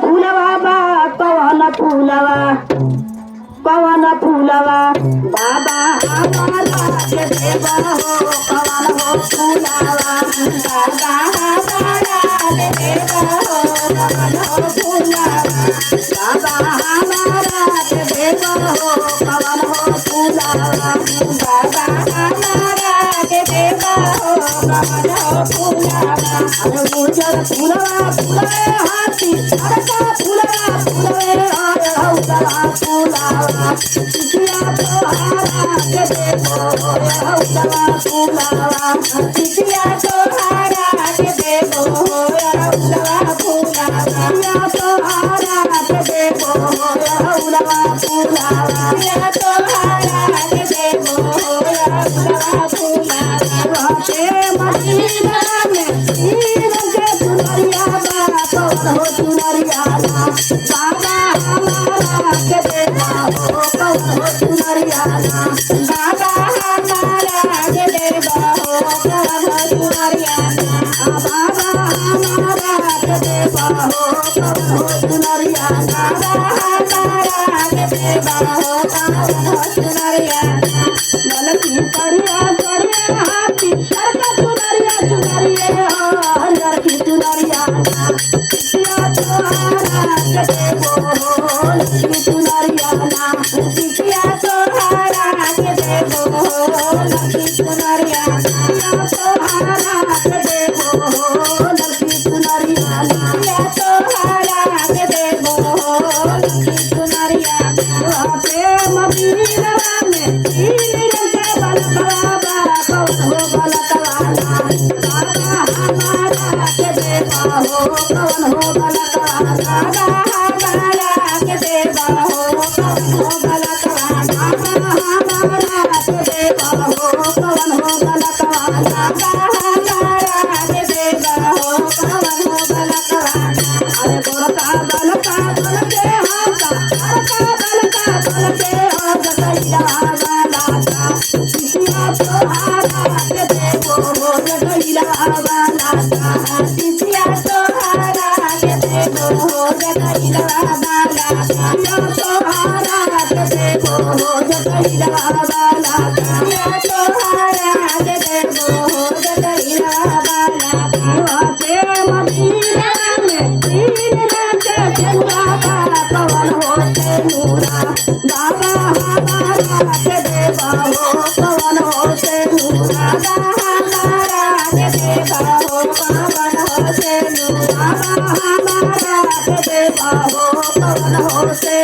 फूलवा बा कवन फूलवा कवन फूलवा बाबा हमारा के देवा हो कवन हो फूलवा बाबा हमारा के देवा हो कवन हो फूलवा बाबा हमारा के देवा हो कवन हो फूलवा बाबा हमारा के देवा हो कवन हो फूलवा अरे गुजर फूलवा फूले हाथी अरे का फूलवा फूले और हौसला फूलवा चिड़िया तोहारा के देवो हौसला फूलवा चिड़िया तोहारा के देवो हौसला फूलवा चिड़िया तोहारा के देवो हौसला फूलवा चिड़िया तोहारा के देवो हौसला फूलवा के मदीना में तीन के सुनरिया बा हो सुनरिया बाबा हमारा के देवा हो कवन हो सुनरिया बाबा हमारा के देवा हो कवन हो सुनरिया बाबा हमारा के देवा हो कवन हो सुनरिया बाबा हमारा के देवा हो कवन हो सुनरिया ललकी करिया करिया हाथी करका सुनरिया सुनरिया हो हरियर की सुनरिया चिड़िया तोहारा के देवो हो लक्ष्मी सुनरिया चिड़िया तोहारा के देवो हो लक्ष्मी सुनरिया चिड़िया तोहारा के देवो हो लक्ष्मी सुनरिया चिड़िया तोहारा के देवो हो लक्ष्मी सुनरिया प्रेम वीरवा में तीन रंग के बलकवा कौन हो बलकवा बाबा हमारा के देवा हो कौन हो बलकवा बाबा हमारा के देवा हो कौन हो बलकवा बाबा हमारा के देवा हो कौन हो बलकवा बाबा हमारा के देवा हो कौन हो बलकवा अरे बलका बलका बलके हाथा बलका बलका बलके हो गैया वाला चिड़िया तोहारा के देवो हो गैया वाला चिड़िया तोहारा के देवो हो गैया वाला चिड़िया तोहारा के देवो हो गैया वाला चिड़िया तोहारा के देवो हो गैया वाला के मदीना में तीन रंग के बाबा कवन हो नूरा बाबा हमारा के देवा हो कवन हो नूरा बाबा हमारा के देवा हो कवन हो नूरा बाबा हमारा के देवा हो कवन हो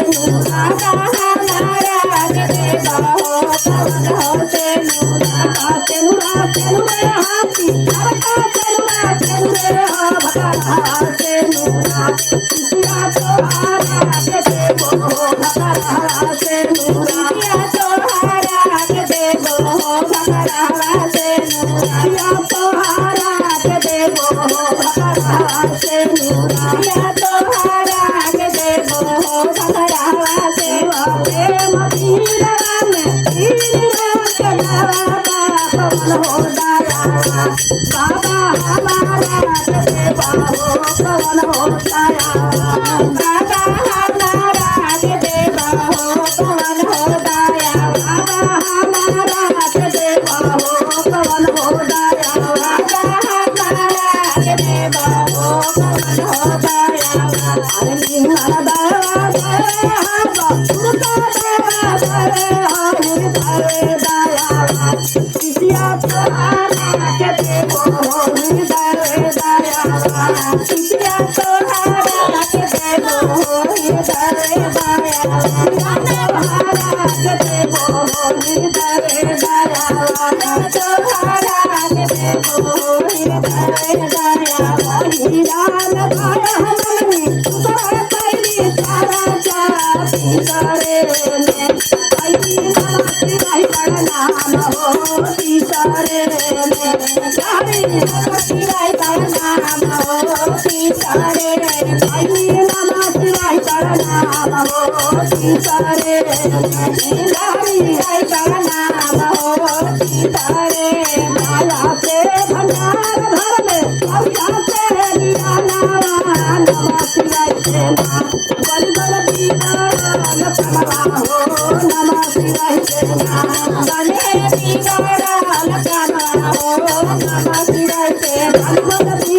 नूरा बाबा हमारा के देवा हो कवन हो नूरा तेनुरा तेनुरे हाथी अरका तेनुरा तेनुरे हो भगवा तेनुरा चिड़िया तोहारा के देवो हो भगवा तेनुरा चिड़िया तोहारा के देवो हो भगवा तेनुरा चिड़िया तोहारा के देवो हो भगवा तेनुरा चिड़िया तोहारा के देवो हो भगवा तेनुरा प्रेम वीरवा में तीन रंग के बाबा कवन हो दया बाबा हमारा के देवा हो कवन हो दया बाबा हमारा के देवा हो कवन हो दया बाबा हमारा के देवा हो कवन हो दया बाबा हमारा के देवा हो कवन हो दया अरे निहर दया दया सुरता दया दया हरि दया चिड़िया तोहारा के देवो हो दया दया चिड़िया तोहारा के देवो हो दया दया तोहारा के देवो हो दया दया तोहारा के देवो हो दया दया हीरा लगाया हमने तोहरा कैली तारा जाती करे ने कैली माती नहीं करना हो सीतारे ने जारी माती नहीं करना हो सीतारे ने कैली माती नहीं करना हो सीतारे ने जारी नहीं करना हो सीतारे माया से भंडार भर में अब जाते दिया नवा नवा सेना बल बल बिगड़ल कनवा हो नमः शिवाय सेना बने बिगड़ल कनवा हो नमः शिवाय सेना बल बल